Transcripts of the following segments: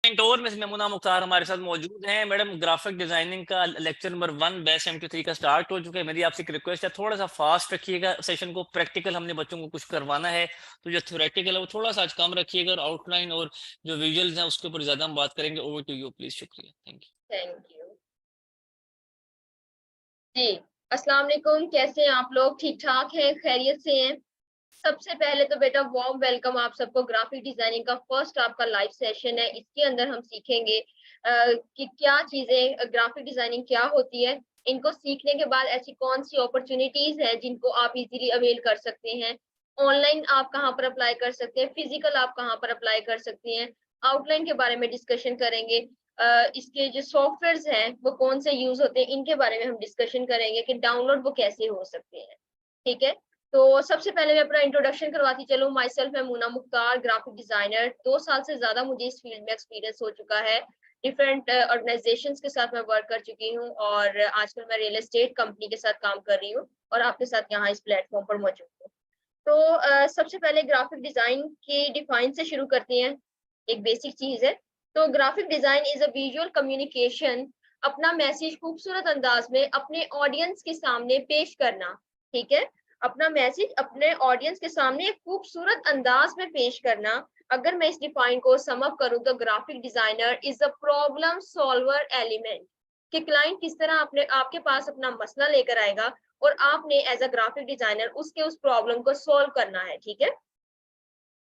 और में मेमुना मुख्तार हमारे साथ मौजूद हैं। मैडम, ग्राफिक डिजाइनिंग का लेक्चर नंबर 1 बैच MQ3 का स्टार्ट हो चुका है। मेरी आपसे एक रिक्वेस्ट है, थोड़ा सा फास्ट रखिएगा सेशन को। प्रैक्टिकल हमने बच्चों को कुछ करवाना है, तो जो थ्योरेटिकल है वो थोड़ा सा आज कम रखिएगा, और आउटलाइन और जो विजुअल्स हैं उसके ऊपर ज्यादा हम बात करेंगे। Over to you please. शुक्रिया। Thank you. Thank you ji. अस्सलाम वालेकुम, कैसे हैं आप लोग? ठीक ठाक हैं, खैरियत से हैं? सबसे पहले तो बेटा वार्म वेलकम आप सबको। ग्राफिक डिजाइनिंग का फर्स्ट आपका लाइव सेशन है। इसके अंदर हम सीखेंगे कि क्या चीजें, ग्राफिक डिजाइनिंग क्या होती है। इनको सीखने के बाद ऐसी कौन सी अपॉर्चुनिटीज हैं जिनको आप इजीली अवेल कर सकते हैं। ऑनलाइन आप कहाँ पर अप्लाई कर सकते हैं, फिजिकल आप कहाँ पर अप्लाई कर सकते हैं। आउटलाइन के बारे में डिस्कशन करेंगे। इसके जो सॉफ्टवेयर्स हैं वो कौन से यूज होते हैं, इनके बारे में हम डिस्कशन करेंगे कि डाउनलोड वो कैसे हो सकते हैं। ठीक है, तो सबसे पहले मैं अपना इंट्रोडक्शन करवाती चलूँ। Myself Memuna Mukhtar, graphic designer. 2 साल से ज्यादा मुझे इस फील्ड में एक्सपीरियंस हो चुका है। डिफरेंट ऑर्गेनाइजेशंस के साथ मैं वर्क कर चुकी हूँ, और आजकल मैं रियल एस्टेट कंपनी के साथ काम कर रही हूँ और आपके साथ यहाँ इस प्लेटफॉर्म पर मौजूद हूँ। तो सबसे पहले ग्राफिक डिजाइन के डिफाइन से शुरू करते हैं। एक बेसिक चीज है। तो graphic design is a visual communication, अपना मैसेज खूबसूरत अंदाज में अपने ऑडियंस के सामने पेश करना। ठीक है, अपना मैसेज अपने ऑडियंस के सामने एक खूबसूरत अंदाज में पेश करना। अगर मैं इस डिफाइन को सम अप करूं तो graphic designer is a problem solver element, कि क्लाइंट किस तरह अपने आपके पास अपना मसला लेकर आएगा और आपने एज अ ग्राफिक डिजाइनर उसके उस प्रॉब्लम को सॉल्व करना है। ठीक है,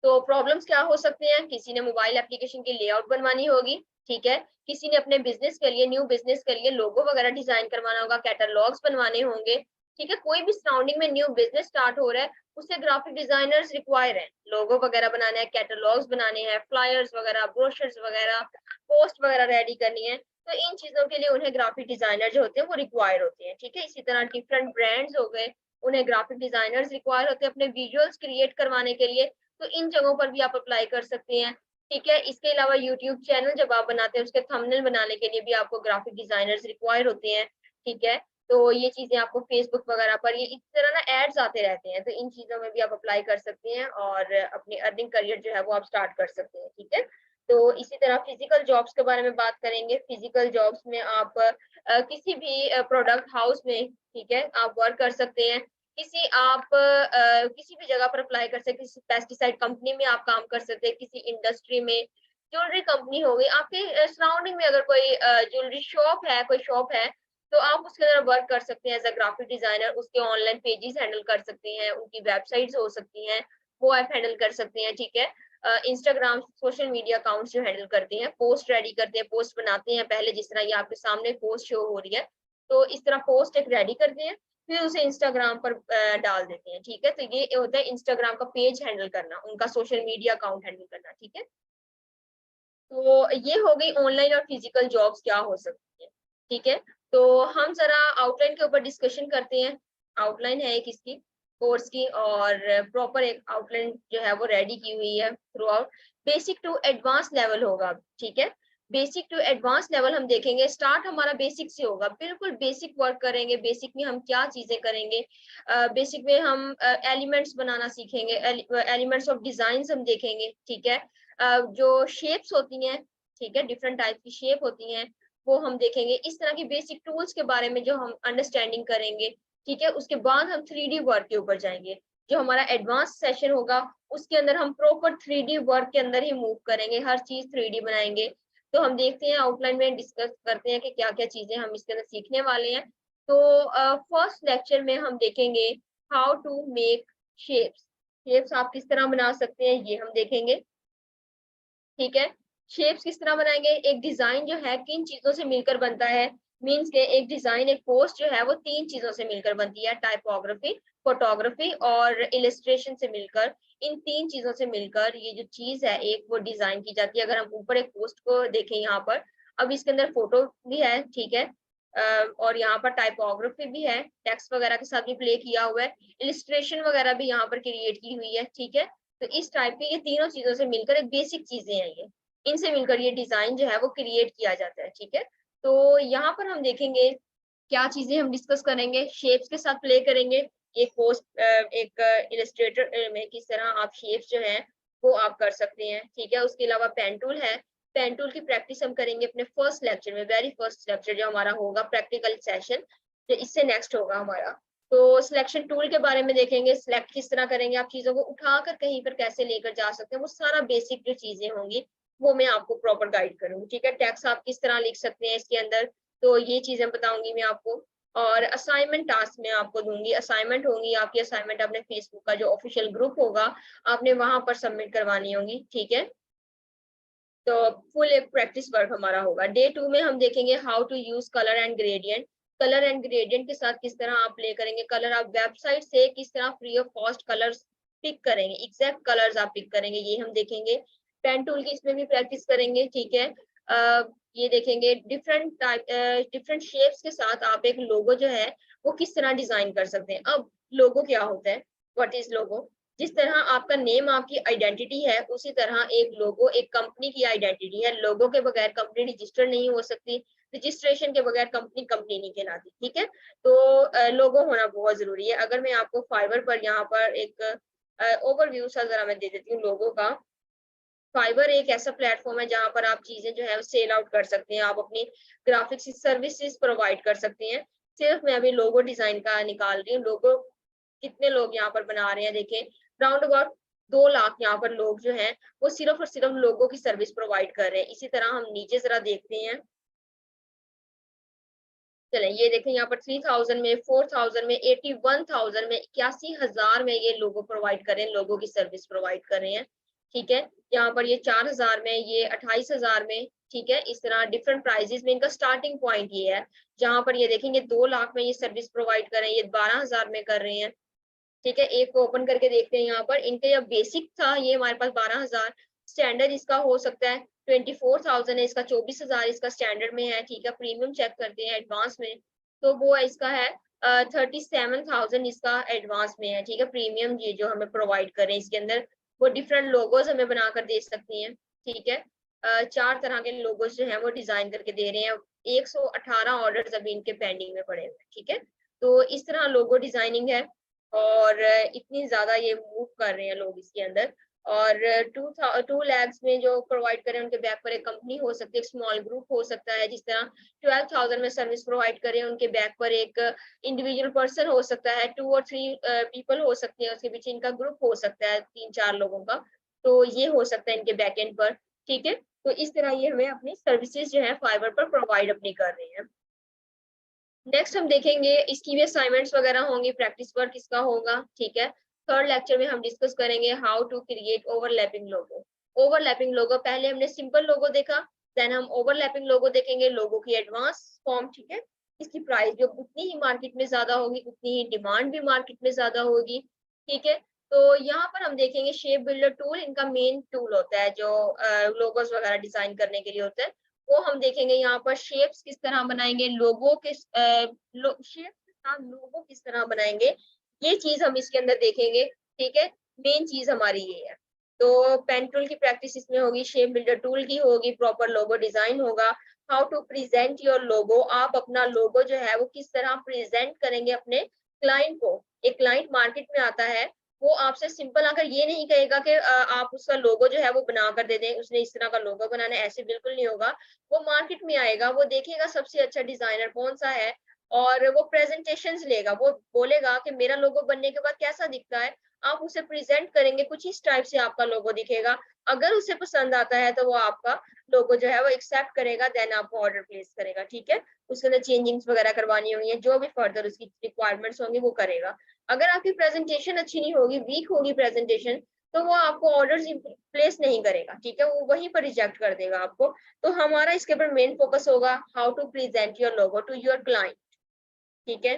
तो प्रॉब्लम्स क्या हो सकते हैं? किसी ने मोबाइल एप्लीकेशन की लेआउट बनवानी होगी। ठीक है, किसी ने अपने बिजनेस के लिए, न्यू बिजनेस के लिए लोगो वगैरह डिजाइन करवाना होगा, कैटलॉग्स बनवाने होंगे। ठीक है, कोई भी सराउंडिंग में न्यू बिजनेस स्टार्ट हो रहा है, उससे ग्राफिक डिजाइनर्स रिक्वायर हैं। लोगो वगैरह बनाना है, कैटलॉग्स बनाने हैं, फ्लायर्स वगैरह, ब्रोशर्स वगैरह, पोस्ट वगैरह रेडी करनी है। तो इन चीजों के लिए उन्हें ग्राफिक डिजाइनर जो होते हैं वो रिक्वायर होते हैं। ठीक है, इसी तरह डिफरेंट ब्रांड्स हो गए, उन्हें ग्राफिक डिजाइनर्स रिक्वायर होते हैं अपने विजुअल्स क्रिएट करवाने के लिए। तो इन जगहों पर भी आप अप्लाई कर सकते हैं। ठीक है, इसके अलावा यूट्यूब चैनल जब आप बनाते हैं उसके थंबनेल बनाने के लिए भी आपको ग्राफिक डिजाइनर्स रिक्वायर होते हैं। ठीक है, तो ये चीजें आपको फेसबुक वगैरह पर ये इस तरह ना एड्स आते रहते हैं, तो इन चीजों में भी आप अप्लाई कर सकते हैं और अपनी अर्निंग करियर जो है वो आप स्टार्ट कर सकते हैं। ठीक है, तो इसी तरह फिजिकल जॉब्स के बारे में बात करेंगे। फिजिकल जॉब्स में आप किसी भी प्रोडक्ट हाउस में, ठीक है, आप वर्क कर सकते हैं। किसी भी जगह पर अप्लाई कर सकते हैं। किसी पेस्टिसाइड कंपनी में आप काम कर सकते हैं, किसी इंडस्ट्री में, ज्वेलरी कंपनी हो गई, आपके सराउंडिंग में अगर कोई ज्वेलरी शॉप है, कोई शॉप है, तो आप उसके अंदर वर्क कर सकते हैं एज अ ग्राफिक डिजाइनर। उसके ऑनलाइन पेजेस हैंडल कर सकते हैं, उनकी वेबसाइट्स हो सकती हैं, वो आप हैंडल कर सकते हैं। ठीक है, इंस्टाग्राम सोशल मीडिया अकाउंट्स जो हैंडल करते हैं, पोस्ट रेडी करते हैं, पोस्ट बनाते हैं। पहले जिस तरह ये आपके सामने पोस्ट शो हो रही है, तो इस तरह पोस्ट एक रेडी करते हैं, फिर उसे इंस्टाग्राम पर डाल देते हैं। ठीक है, तो ये होता है इंस्टाग्राम का पेज हैंडल करना, उनका सोशल मीडिया अकाउंट हैंडल करना। ठीक है, तो ये हो गई ऑनलाइन और फिजिकल जॉब्स क्या हो सकती है। ठीक है, तो हम जरा आउटलाइन के ऊपर डिस्कशन करते हैं। आउटलाइन है एक इसकी कोर्स की, और प्रॉपर एक आउटलाइन जो है वो रेडी की हुई है throughout. Basic to advance level होगा। ठीक है, बेसिक टू एडवांस लेवल हम देखेंगे। स्टार्ट हमारा बेसिक से होगा, बिल्कुल बेसिक वर्क करेंगे। बेसिक में हम क्या चीजें करेंगे? बेसिक में हम एलिमेंट्स बनाना सीखेंगे, एलिमेंट्स ऑफ डिजाइन हम देखेंगे। ठीक है, जो शेप्स होती हैं, ठीक है, डिफरेंट टाइप की शेप होती हैं, वो हम देखेंगे। इस तरह की बेसिक टूल्स के बारे में जो हम अंडरस्टैंडिंग करेंगे। ठीक है, उसके बाद हम 3D वर्क के ऊपर जाएंगे। जो हमारा एडवांस सेशन होगा उसके अंदर हम प्रॉपर 3D वर्क के अंदर ही मूव करेंगे, हर चीज 3D बनाएंगे। तो हम देखते हैं आउटलाइन में डिस्कस करते हैं कि क्या क्या चीजें हम इसके अंदर सीखने वाले हैं। तो फर्स्ट लेक्चर में हम देखेंगे how to make shapes. Shapes आप किस तरह बना सकते हैं ये हम देखेंगे। ठीक है, शेप्स किस तरह बनाएंगे, एक डिजाइन जो है किन चीजों से मिलकर बनता है। मीन्स के एक डिजाइन, एक पोस्ट जो है वो 3 चीजों से मिलकर बनती है, टाइपोग्राफी, फोटोग्राफी और इलस्ट्रेशन से मिलकर। इन 3 चीजों से मिलकर ये जो चीज है एक वो डिजाइन की जाती है। अगर हम ऊपर एक पोस्ट को देखें यहाँ पर, अब इसके अंदर फोटो भी है। ठीक है, और यहाँ पर टाइपोग्राफी भी है, टेक्स्ट वगैरह के साथ भी प्ले किया हुआ है, इलस्ट्रेशन वगैरह भी यहाँ पर क्रिएट की हुई है। ठीक है, तो इस टाइप के ये तीनों चीजों से मिलकर एक बेसिक चीजें हैं ये, इनसे मिलकर ये डिजाइन जो है वो क्रिएट किया जाता है। ठीक है, तो यहाँ पर हम देखेंगे क्या चीजें हम डिस्कस करेंगे, शेप्स के साथ प्ले करेंगे। एक पोस्ट एक इलस्ट्रेटर में किस तरह आप शेप्स जो है वो आप कर सकते हैं। ठीक है, उसके अलावा पेन टूल है, पेन टूल की प्रैक्टिस हम करेंगे अपने फर्स्ट लेक्चर में, वेरी फर्स्ट लेक्चर जो हमारा होगा प्रैक्टिकल सेशन, जो इससे नेक्स्ट होगा हमारा। तो सिलेक्शन टूल के बारे में देखेंगे, सिलेक्ट किस तरह करेंगे, आप चीजों को उठाकर कहीं पर कैसे लेकर जा सकते हैं, वो सारा बेसिक जो चीजें होंगी वो मैं आपको प्रॉपर गाइड करूंगी, ठीक है। टेक्स्ट आप किस तरह लिख सकते हैं इसके अंदर, तो ये चीजें बताऊंगी मैं आपको। और असाइनमेंट टास्क मैं आपको दूंगी, असाइनमेंट होंगी आपकी, असाइनमेंट अपने फेसबुक का जो ऑफिशियल ग्रुप होगा आपने वहां पर सबमिट करवानी होगी, ठीक है। तो फुल एक प्रैक्टिस वर्क हमारा होगा। डे 2 में हम देखेंगे how to use colour and gradient. Colour and gradient के साथ किस तरह आप प्ले करेंगे, कलर आप वेबसाइट से किस तरह free of cost colours pick करेंगे, एग्जैक्ट कलर्स आप पिक करेंगे, ये हम देखेंगे। पेन टूल की इसमें भी प्रैक्टिस करेंगे, ठीक है। ये देखेंगे डिफरेंट टाइप डिफरेंट शेप्स के साथ आप एक लोगो जो है वो किस तरह डिजाइन कर सकते हैं। अब लोगो क्या होता है, व्हाट इज लोगो, जिस तरह आपका नेम आपकी आइडेंटिटी है, उसी तरह एक लोगो एक कंपनी की आइडेंटिटी है। लोगो के बगैर कंपनी रजिस्टर नहीं हो सकती, रजिस्ट्रेशन के बगैर कंपनी कंपनी नहीं कहलाती, ठीक है। तो लोगो होना बहुत जरूरी है। अगर मैं आपको फाइवर पर यहाँ पर एक ओवरव्यू सा जरा मैं दे देती हूँ लोगो का। फाइवर एक ऐसा प्लेटफॉर्म है जहां पर आप चीजें जो है सेल आउट कर सकते हैं, आप अपनी ग्राफिक्स सर्विसेज प्रोवाइड कर सकते हैं। सिर्फ मैं अभी लोगो डिजाइन का निकाल रही हूँ, लोगो कितने लोग यहाँ पर बना रहे हैं, देखें राउंड अबाउट 2 लाख यहाँ पर लोग जो हैं वो सिर्फ और सिर्फ लोगों की सर्विस प्रोवाइड कर रहे हैं। इसी तरह हम नीचे जरा देखते हैं, चले ये देखें यहाँ पर 3000 में, 4000 में, 81,000 में, 81,000 में ये लोगो प्रोवाइड कर रहे हैं, लोगों की सर्विस प्रोवाइड कर रहे हैं, ठीक है। यहाँ पर ये 4000 में, ये 28,000 में, ठीक है। इस तरह डिफरेंट प्राइजेस में इनका स्टार्टिंग पॉइंट ये है। जहां पर ये देखेंगे 2 लाख में ये सर्विस प्रोवाइड कर रहे हैं, ये 12,000 में कर रहे हैं, ठीक है। एक को ओपन करके देखते हैं, यहाँ पर इनके जब बेसिक था ये हमारे पास 12,000, स्टैंडर्ड इसका हो सकता है 24,000 है, इसका 24,000 इसका स्टैंडर्ड में है, ठीक है। प्रीमियम चेक करते हैं एडवांस में, तो वो इसका है 37,000 इसका एडवांस में है, ठीक है। प्रीमियम ये जो हमें प्रोवाइड करें इसके अंदर वो डिफरेंट लोगोज हमें बनाकर दे सकती हैं, ठीक है। 4 तरह के लोगोज जो है वो डिजाइन करके दे रहे हैं। 118 ऑर्डर अभी इनके पेंडिंग में पड़े हुए हैं, ठीक है। तो इस तरह लोगो डिजाइनिंग है और इतनी ज्यादा ये मूव कर रहे हैं लोग इसके अंदर। और 2 लैक्स में जो प्रोवाइड करें उनके बैक पर एक कंपनी हो सकती है, एक स्मॉल ग्रुप हो सकता है। जिस तरह 12,000 में सर्विस प्रोवाइड करें उनके बैक पर एक इंडिविजुअल पर्सन हो सकता है, 2 और 3 पीपल हो सकते हैं, उसके पीछे इनका ग्रुप हो सकता है 3-4 लोगों का, तो ये हो सकता है इनके बैक एंड पर, ठीक है। तो इस तरह ये हमें अपनी सर्विसेज जो है फाइवर पर प्रोवाइड अपनी कर रहे हैं। नेक्स्ट हम देखेंगे इसकी भी असाइनमेंट्स वगैरह होंगी, प्रैक्टिस वर्क इसका होगा, ठीक है। थर्ड लेक्चर में हम डिस्कस करेंगे how to create overlapping logo. Overlapping logo, पहले हमने सिंपल लोगो देखा, देन हम ओवरलैपिंग लोगो देखेंगे, लोगो की एडवांस फॉर्म, ठीक है। इसकी प्राइस जो उतनी ही मार्केट में ज्यादा होगी उतनी ही डिमांड भी मार्केट में ज्यादा होगी, ठीक है। तो यहाँ पर हम देखेंगे शेप बिल्डर टूल इनका मेन टूल होता है जो लोगोस वगैरह डिजाइन करने के लिए होता है। वो हम देखेंगे यहाँ पर शेप्स किस तरह बनाएंगे, लोगो किस शेप्स के साथ लोगो किस तरह बनाएंगे, ये चीज हम इसके अंदर देखेंगे, ठीक है। मेन चीज हमारी ये है। तो पेन टूल की प्रैक्टिस इसमें होगी, शेप बिल्डर टूल की होगी, प्रॉपर लोगो डिजाइन होगा, how to present your logo, आप अपना लोगो जो है वो किस तरह प्रेजेंट करेंगे अपने क्लाइंट को। एक क्लाइंट मार्केट में आता है, वो आपसे सिंपल आकर ये नहीं कहेगा कि आप उसका लोगो जो है वो बना कर दे दें, उसने इस तरह का लोगो बनाना है, ऐसे बिल्कुल नहीं होगा। वो मार्केट में आएगा, वो देखेगा सबसे अच्छा डिजाइनर कौन सा है और वो प्रेजेंटेशंस लेगा, वो बोलेगा कि मेरा लोगो बनने के बाद कैसा दिखता है, आप उसे प्रेजेंट करेंगे कुछ इस टाइप से आपका लोगो दिखेगा। अगर उसे पसंद आता है तो वो आपका लोगो जो है वो एक्सेप्ट करेगा, देन आपको ऑर्डर प्लेस करेगा, ठीक है। उसके अंदर चेंजिंग्स वगैरह करवानी होंगी, जो भी फर्दर उसकी रिक्वायरमेंट्स होंगी वो करेगा। अगर आपकी प्रेजेंटेशन अच्छी नहीं होगी, वीक होगी प्रेजेंटेशन, तो वो आपको ऑर्डर्स प्लेस नहीं करेगा, ठीक है, वो वहीं पर रिजेक्ट कर देगा आपको। तो हमारा इसके ऊपर मेन फोकस होगा how to present your logo to your client, ठीक है।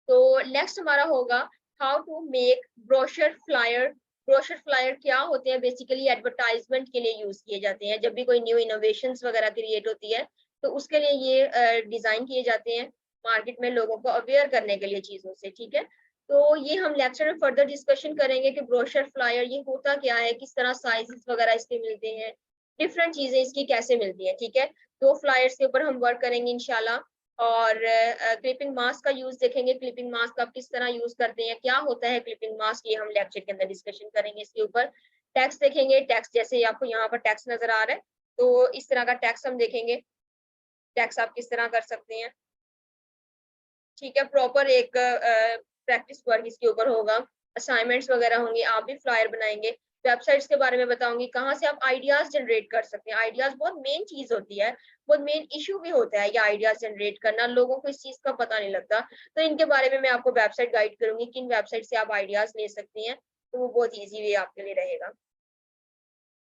तो नेक्स्ट हमारा होगा how to make brochure flyer. Brochure flyer क्या होते हैं, बेसिकली एडवर्टाइजमेंट के लिए यूज किए जाते हैं। जब भी कोई न्यू इनोवेशंस वगैरह क्रिएट होती है तो उसके लिए ये डिजाइन किए जाते हैं मार्केट में लोगों को अवेयर करने के लिए चीजों से, ठीक है। तो ये हम लेक्चर में फर्दर डिस्कशन करेंगे कि ब्रोशर फ्लायर ये होता क्या है, किस तरह साइजेस वगैरह इसके मिलते हैं, डिफरेंट चीजें इसकी कैसे मिलती हैं, ठीक है। 2 फ्लायर्स के ऊपर हम वर्क करेंगे इंशाल्लाह। और क्लिपिंग मास्क का यूज देखेंगे, क्लिपिंग मास्क आप किस तरह यूज करते हैं, क्या होता है क्लिपिंग मास्क, ये हम लेक्चर के अंदर डिस्कशन करेंगे इसके ऊपर। टेक्स्ट देखेंगे, टेक्स्ट जैसे आपको यहाँ पर टेक्स्ट नजर आ रहा है, तो इस तरह का टैक्स हम देखेंगे, टैक्स आप किस तरह कर सकते हैं। ठीक है, प्रॉपर एक प्रैक्टिस वर्क इसके ऊपर होगा, असाइनमेंट्स वगैरह होंगी, आप भी फ्लायर बनाएंगे। वेबसाइट्स के बारे में बताऊंगी, कहाँ से आप आइडियाज जनरेट कर सकते हैं। आइडियाज बहुत मेन चीज होती है, बहुत मेन इशू भी होता है ये आइडियाज जनरेट करना, लोगों को इस चीज का पता नहीं लगता। तो इनके बारे में मैं आपको वेबसाइट गाइड करूंगी, किन वेबसाइट से आप आइडियाज ले सकती हैं, तो वो बहुत ईजी वे आपके लिए रहेगा।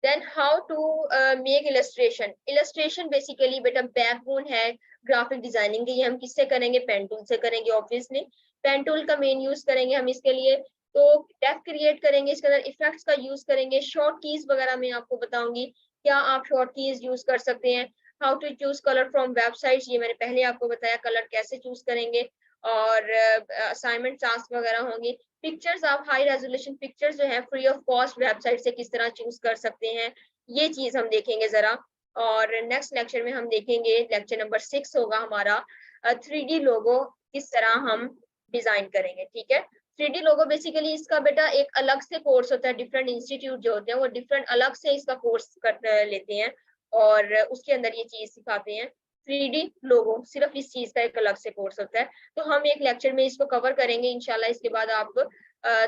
Then how to make illustration. Illustration basically बेटा बैकबोन है ग्राफिक डिजाइनिंग की। ये हम किससे करेंगे, पेन टूल से करेंगे ऑब्वियसली। पेन टूल का मेन यूज करेंगे हम इसके लिए। तो टेक्स्ट क्रिएट करेंगे, इसके अंदर इफेक्ट्स का यूज करेंगे, शॉर्ट कीज वगैरह मैं आपको बताऊंगी क्या आप शॉर्ट कीज यूज कर सकते हैं। How to choose colour from websites, ये मैंने पहले आपको बताया, कलर कैसे चूज करेंगे। और असाइनमेंट टास्क वगैरह होंगी। पिक्चर्स, आप हाई रेजोल्यूशन पिक्चर्स जो है फ्री ऑफ कॉस्ट वेबसाइट से किस तरह चूज कर सकते हैं, ये चीज हम देखेंगे जरा। और नेक्स्ट लेक्चर में हम देखेंगे, लेक्चर नंबर 6 होगा हमारा, 3D लोगो किस तरह हम डिजाइन करेंगे। ठीक है, 3D लोगो बेसिकली इसका बेटा एक अलग से कोर्स होता है, डिफरेंट इंस्टीट्यूट जो होते हैं वो डिफरेंट अलग से इसका कोर्स कर लेते हैं और उसके अंदर ये चीज सिखाते हैं। 3D लोगो सिर्फ इस चीज का एक अलग से कोर्स होता है, तो हम एक लेक्चर में इसको कवर करेंगे इंशाल्लाह। इसके बाद आप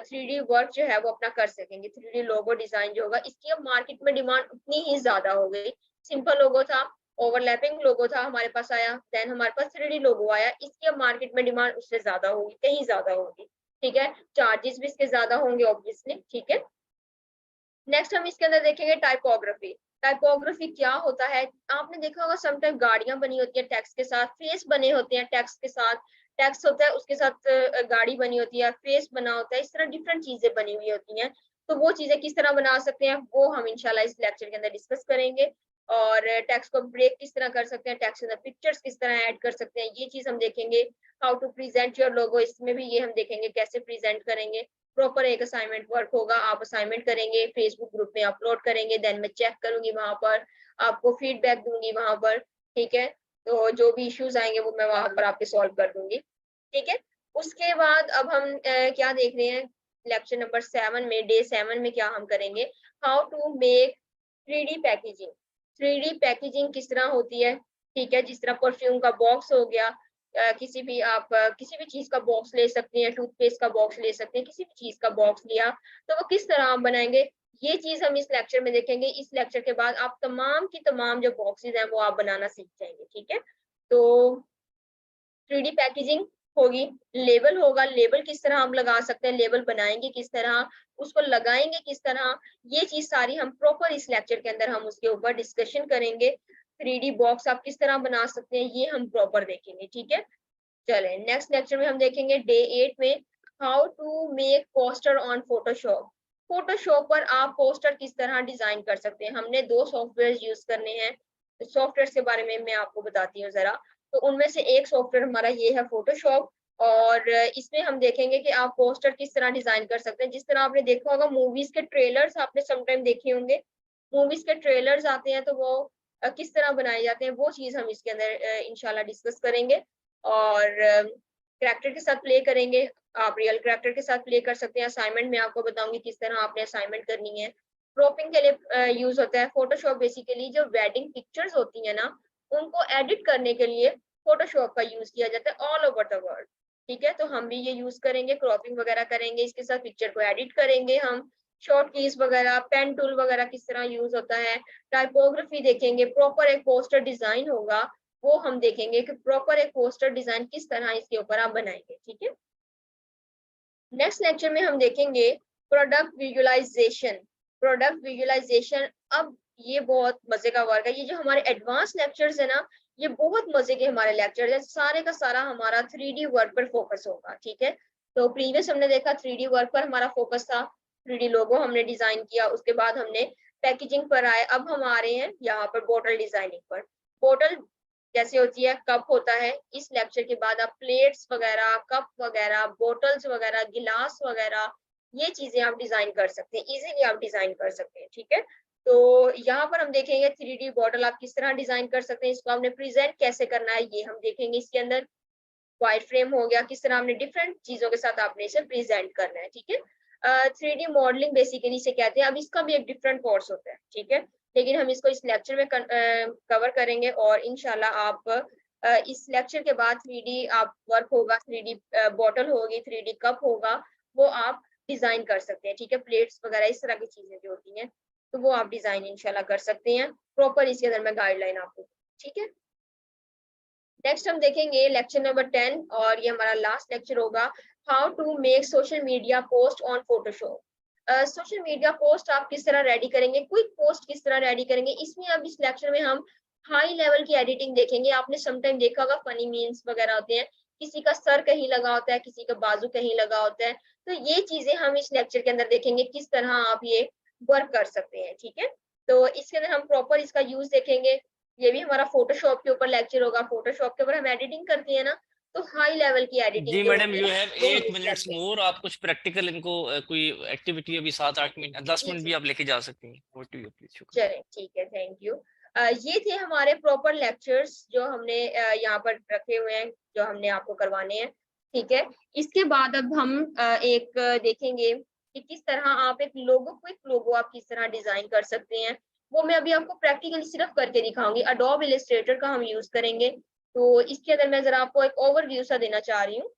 3D वर्क जो है वो अपना कर सकेंगे। 3D लोगो डिजाइन जो होगा, इसकी अब मार्केट में डिमांड उतनी ही ज्यादा हो गई। सिंपल लोगो था, ओवरलैपिंग लोगो था हमारे पास आया, देन हमारे पास 3D लोगो आया, इसकी अब मार्केट में डिमांड उससे ज्यादा होगी, कहीं ज्यादा होगी। ठीक है, चार्जेस भी इसके ज्यादा होंगे ऑब्वियसली। ठीक है, नेक्स्ट हम इसके अंदर देखेंगे टाइपोग्राफी। टाइपोग्राफी क्या होता है, आपने देखा होगा समटाइम गाड़ियां बनी होती है टेक्स्ट के साथ, फेस बने होते हैं टेक्स्ट के साथ, टेक्स्ट होता है उसके साथ गाड़ी बनी होती है, फेस बना होता है, इस तरह डिफरेंट चीजें बनी हुई होती हैं। तो वो चीजें किस तरह बना सकते हैं वो हम इंशाल्लाह इस लेक्चर के अंदर डिस्कस करेंगे। और टेक्स्ट को ब्रेक किस तरह कर सकते हैं, टेक्स्ट के अंदर पिक्चर्स किस तरह ऐड कर सकते हैं, ये चीज हम देखेंगे। How to present your logo, इसमें भी ये हम देखेंगे कैसे प्रेजेंट करेंगे। प्रॉपर एक असाइनमेंट वर्क होगा, आप असाइनमेंट करेंगे, फेसबुक ग्रुप में अपलोड करेंगे, देन मैं चेक करूंगी वहां पर, आपको फीडबैक दूंगी वहां पर। ठीक है, तो जो भी इश्यूज आएंगे वो मैं वहां पर आपके सॉल्व कर दूंगी। ठीक है, उसके बाद अब हम क्या देख रहे हैं, लेक्चर नंबर 7 में, डे 7 में क्या हम करेंगे, how to make 3D packaging. 3D packaging किस तरह होती है। ठीक है, जिस तरह परफ्यूम का बॉक्स हो गया, किसी भी आप किसी भी चीज का बॉक्स ले सकते हैं, टूथपेस्ट का बॉक्स ले सकते हैं, किसी भी चीज का बॉक्स लिया तो वो किस तरह आप बनाएंगे, ये चीज हम इस लेक्चर में देखेंगे। इस लेक्चर के बाद आप तमाम की तमाम जो बॉक्सेस हैं वो आप बनाना सीख जाएंगे। ठीक है, तो 3D पैकेजिंग होगी, लेबल होगा, लेबल किस तरह हम लगा सकते हैं, लेबल बनाएंगे किस तरह, उसको लगाएंगे किस तरह, ये चीज सारी हम प्रॉपर इस लेक्चर के अंदर हम उसके ऊपर डिस्कशन करेंगे। 3D बॉक्स आप किस तरह बना सकते हैं ये हम प्रॉपर देखेंगे। ठीक है, चले नेक्स्ट लेक्चर में हम देखेंगे डे 8 में, how to make poster on Photoshop. Photoshop पर आप पोस्टर किस तरह डिजाइन कर सकते हैं। हमने 2 सॉफ्टवेयर यूज करने हैं, सॉफ्टवेयर के बारे में मैं आपको बताती हूँ जरा। तो उनमें से एक सॉफ्टवेयर हमारा ये है फोटोशॉप, और इसमें हम देखेंगे कि आप पोस्टर किस तरह डिजाइन कर सकते हैं। जिस तरह आपने देखा होगा मूवीज के ट्रेलर्स आपने समटाइम देखे होंगे, मूवीज के ट्रेलर्स आते हैं तो वो किस तरह बनाए जाते हैं, वो चीज हम इसके अंदर इंशाल्लाह डिस्कस करेंगे। और कैरेक्टर के साथ प्ले करेंगे, आप रियल कैरेक्टर के साथ प्ले कर सकते हैं। असाइनमेंट में आपको बताऊंगी किस तरह आपने असाइनमेंट करनी है। क्रॉपिंग के लिए यूज होता है फोटोशॉप, बेसिकली जो वेडिंग पिक्चर्स होती है ना उनको एडिट करने के लिए फोटोशॉप का यूज किया जाता है ऑल ओवर द वर्ल्ड। ठीक है, तो हम भी ये यूज करेंगे, क्रॉपिंग वगैरह करेंगे, इसके साथ पिक्चर को एडिट करेंगे हम। शॉर्ट कीज वगैरह, पेन टूल वगैरह किस तरह यूज होता है, टाइपोग्राफी देखेंगे, प्रॉपर एक पोस्टर डिजाइन होगा वो हम देखेंगे कि प्रॉपर एक पोस्टर डिजाइन किस तरह इसके ऊपर आप बनाएंगे। ठीक है, नेक्स्ट लेक्चर में हम देखेंगे प्रोडक्ट विजुअलाइजेशन। प्रोडक्ट विजुअलाइजेशन, अब ये बहुत मजे का वर्क है। ये जो हमारे एडवांस लेक्चर्स है ना, ये बहुत मजे के हमारे लेक्चर्स है, सारे का सारा हमारा 3D वर्क पर फोकस होगा। ठीक है, तो प्रीवियस हमने देखा 3D वर्क पर हमारा फोकस था, 3D लोगो हमने डिजाइन किया, उसके बाद हमने पैकेजिंग पर आए, अब हम आ रहे हैं यहाँ पर बोतल डिजाइनिंग पर। बोतल कैसे होती है, कप होता है, इस लेक्चर के बाद आप प्लेट्स वगैरह, कप वगैरह, बोटल्स वगैरह, गिलास वगैरह, ये चीजें आप डिजाइन कर सकते हैं, इजीली आप डिजाइन कर सकते हैं। ठीक है, तो यहाँ पर हम देखेंगे 3D बॉटल आप किस तरह डिजाइन कर सकते हैं, इसको आपने प्रेजेंट कैसे करना है ये हम देखेंगे। इसके अंदर वाइट फ्रेम हो गया, किस तरह आपने डिफरेंट चीजों के साथ आपने इसे प्रेजेंट करना है। ठीक है, 3D मॉडलिंग बेसिकली से कहते हैं, अब इसका भी एक डिफरेंट कोर्स होता है। ठीक है, लेकिन हम इसको इस लेक्चर में कवर करेंगे और इंशाल्लाह आप इस लेक्चर के बाद 3D आप वर्क होगा, 3D बॉटल होगी, 3D कप होगा, वो आप डिजाइन कर सकते हैं। ठीक है, प्लेट्स वगैरह इस तरह की चीजें जो होती हैं तो वो आप डिजाइन इंशाल्लाह कर सकते हैं। प्रॉपर इसके अंदर मैं गाइडलाइन आपको, ठीक है। नेक्स्ट हम देखेंगे लेक्चर नंबर 10 और ये हमारा लास्ट लेक्चर होगा, how to make social media post on Photoshop. Social media post आप किस तरह रेडी करेंगे, क्विक पोस्ट किस तरह रेडी करेंगे, इसमें अब इस लेक्चर में हम हाई लेवल की एडिटिंग देखेंगे। आपने समटाइम देखा होगा फनी मीम्स वगैरह होते हैं, किसी का सर कहीं लगा होता है, किसी का बाजू कहीं लगा होता है, तो ये चीजें हम इस लेक्चर के अंदर देखेंगे किस तरह आप ये वर्क कर सकते हैं। ठीक है, तो इसके अंदर हम प्रॉपर इसका यूज देखेंगे। ये भी हमारा फोटोशॉप के ऊपर लेक्चर होगा। फोटोशॉप के ऊपर हम एडिटिंग करते हैं ना, तो हाई लेवल की एडिटिंग जी जो मैडम, होती यू है हैव वो हम 8 इस मिनट्स लेक्चर, मोर। आप कुछ प्रैक्टिकल इनको कोई एक्टिविटी अभी 7-8 मिनट 10 जी मिनट भी जी आप लेके जा सकती हैं। Over to you please. शुक्रिया। चलें, ठीक है, थैंक यू। ये थे हमारे प्रॉपर लेक्चर्स जो हमने यहाँ पर रखे हुए हैं, जो हमने आपको करवाने हैं। ठीक है, इसके बाद अब हम एक देखेंगे कि किस तरह आप एक लोगो, क्विक लोगो आप किस तरह डिजाइन कर सकते हैं। वो मैं अभी आपको प्रैक्टिकली सिर्फ करके दिखाऊंगी। अडोब इलस्ट्रेटर का हम यूज करेंगे। तो इसके अंदर मैं जरा आपको एक ओवरव्यू सा देना चाह रही हूँ,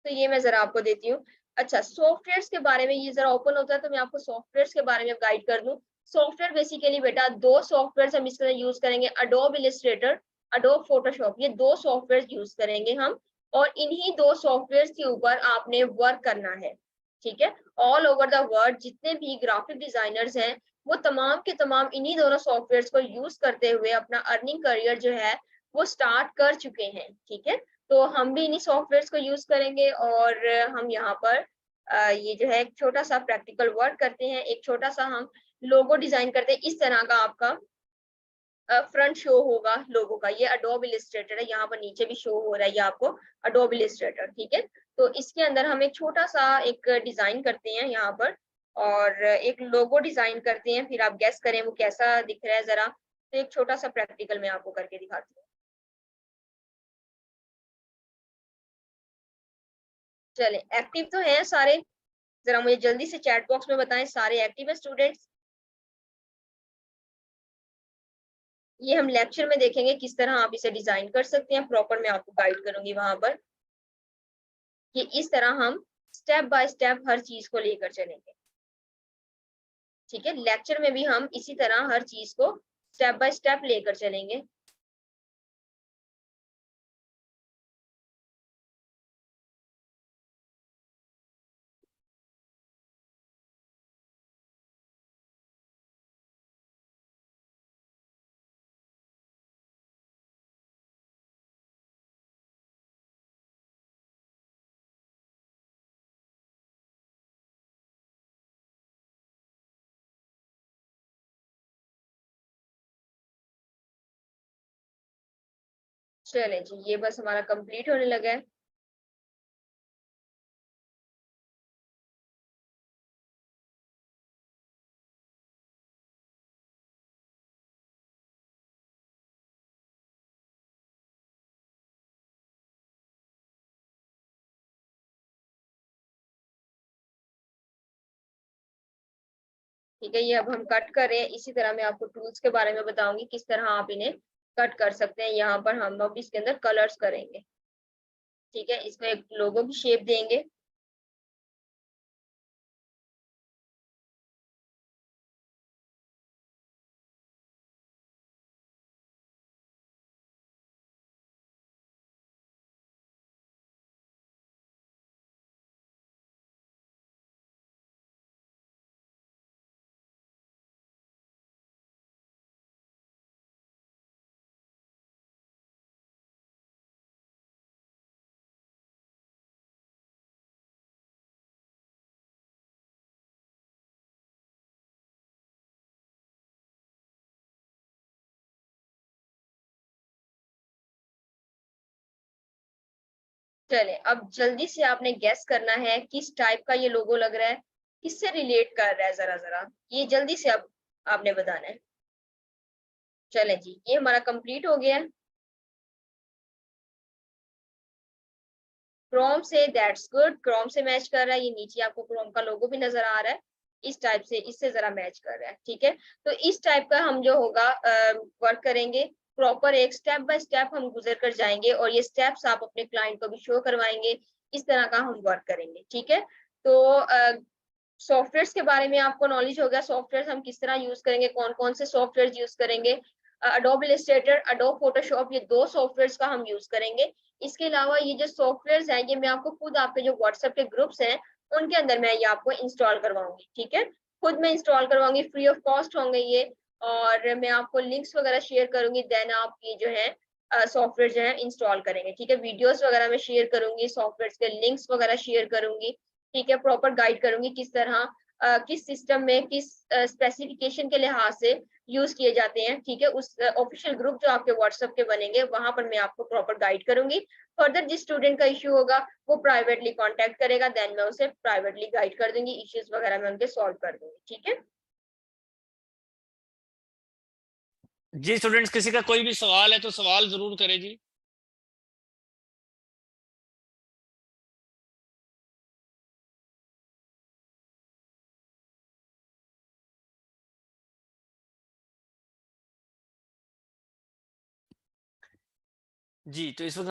तो ये मैं जरा आपको देती हूँ। अच्छा, सॉफ्टवेयर्स के बारे में ये जरा ओपन होता है तो मैं आपको सॉफ्टवेयर्स के बारे में गाइड कर दूं। सॉफ्टवेयर बेसिकली बेटा दो सॉफ्टवेयर्स हम इसके अंदर यूज करेंगे, अडोब इलस्ट्रेटर, अडोब फोटोशॉप, ये दो सॉफ्टवेयर यूज करेंगे हम। और इन्हीं दो सॉफ्टवेयर के ऊपर आपने वर्क करना है। ठीक है, ऑल ओवर द वर्ल्ड जितने भी ग्राफिक डिजाइनर्स हैं वो तमाम के तमाम इन्हीं दोनों सॉफ्टवेयर को यूज करते हुए अपना अर्निंग करियर जो है वो स्टार्ट कर चुके हैं। ठीक है, तो हम भी इन्हीं सॉफ्टवेयर्स को यूज करेंगे और हम यहाँ पर ये जो है एक छोटा सा प्रैक्टिकल वर्क करते हैं। एक छोटा सा हम लोगो डिजाइन करते हैं। इस तरह का आपका फ्रंट शो होगा लोगो का। ये अडोब इलस्ट्रेटर है, यहाँ पर नीचे भी शो हो रहा है ये आपको अडोब इलस्ट्रेटर। ठीक है, तो इसके अंदर हम एक छोटा सा एक डिजाइन करते हैं यहाँ पर और एक लोगो डिजाइन करते हैं। फिर आप गेस करें वो कैसा दिख रहा है जरा। तो एक छोटा सा प्रैक्टिकल मैं आपको करके दिखाती हूँ। चले, एक्टिव तो हैं सारे, जरा मुझे जल्दी से चैट बॉक्स में बताएं सारे एक्टिव है स्टूडेंट्स। ये हम लेक्चर में देखेंगे किस तरह आप इसे डिजाइन कर सकते हैं। प्रॉपर मैं आपको गाइड करूंगी वहां पर कि इस तरह हम स्टेप बाय स्टेप हर चीज को लेकर चलेंगे। ठीक है, लेक्चर में भी हम इसी तरह हर चीज को स्टेप बाय स्टेप लेकर चलेंगे। चले जी, ये बस हमारा कंप्लीट होने लगा है। ठीक है, ये अब हम कट कर रहे हैं। इसी तरह मैं आपको टूल्स के बारे में बताऊंगी किस तरह आप इन्हें कट कर सकते हैं। यहाँ पर हम अब इसके अंदर कलर्स करेंगे। ठीक है, इसमें एक लोगो की शेप देंगे। चले, अब जल्दी से आपने गैस करना है किस टाइप का ये लोगो लग रहा है, किससे रिलेट कर रहा है, जरा जरा ये जल्दी से अब आपने बताना है। चले जी, ये हमारा कंप्लीट हो गया है। क्रोम से, दैट्स गुड, क्रोम से मैच कर रहा है। ये नीचे आपको क्रोम का लोगो भी नजर आ रहा है। इस टाइप से इससे ज़रा मैच कर रहा है, ठीक है? तो इस टाइप का हम जो होगा वर्क करेंगे, प्रॉपर एक स्टेप बाय स्टेप हम गुज़र कर जाएँगे और ये स्टेप्स आप अपने क्लाइंट को भी शो करवाएँगे, इस तरह का हम वर्क करेंगे, ठीक है? तो सॉफ्टवेयर्स के बारे में आपको नॉलेज हो गया, सॉफ्टवेयर्स हम किस तरह यूज़ करेंगे, कौन-कौन से सॉफ्टवेयर्स यूज़ करेंगे। एडोब इलस्ट्रेटर, एडोब फोटोशॉप ये 2 सॉफ्टवेयर्स का हम यूज़ करेंगे। इसके अलावा ये जो सॉफ्टवेयर्स हैं, ये मैं आपको खुद आपके जो व्हाट्सएप के ग्रुप्स हैं, उनके अंदर मैं ये आपको इंस्टॉल करवाऊँगी, ठीक है? खुद मैं इंस्टॉल करवाऊँगी, फ्री ऑफ कॉस्ट होंगे ये और मैं आपको लिंक्स वगैरह शेयर करूँगी, देन आप ये जो है सॉफ्टवेयर जो है इंस्टॉल करेंगे, ठीक है? वीडियोज़ वगैरह मैं शेयर करूँगी, सॉफ्टवेयर्स के लिंक्स वगैरह शेयर करूँगी, ठीक है? प्रॉपर गाइड करूँगी किस तरह किस सिस्टम में किस स्पेसिफिकेशन के लिहाज से यूज़ किए जाते हैं, ठीक है? उस ऑफ़िशियल ग्रुप जो आपके व्हाट्सएप के बनेंगे, वहाँ पर मैं आपको प्रॉपर गाइड करूँगी। फर्दर जिस स्टूडेंट का इश्यू होगा, वो प्राइवेटली कॉन्टैक्ट करेगा, देन मैं उसे प्राइवेटली गाइड कर दूँगी, इश्यूज़ वगैरह मैं उनके सॉल्व कर दूँगी, ठीक है? जी स्टूडेंट्स, किसी का कोई भी सवाल है तो सवाल ज़रूर करें जी। जी, तो इस वक़्त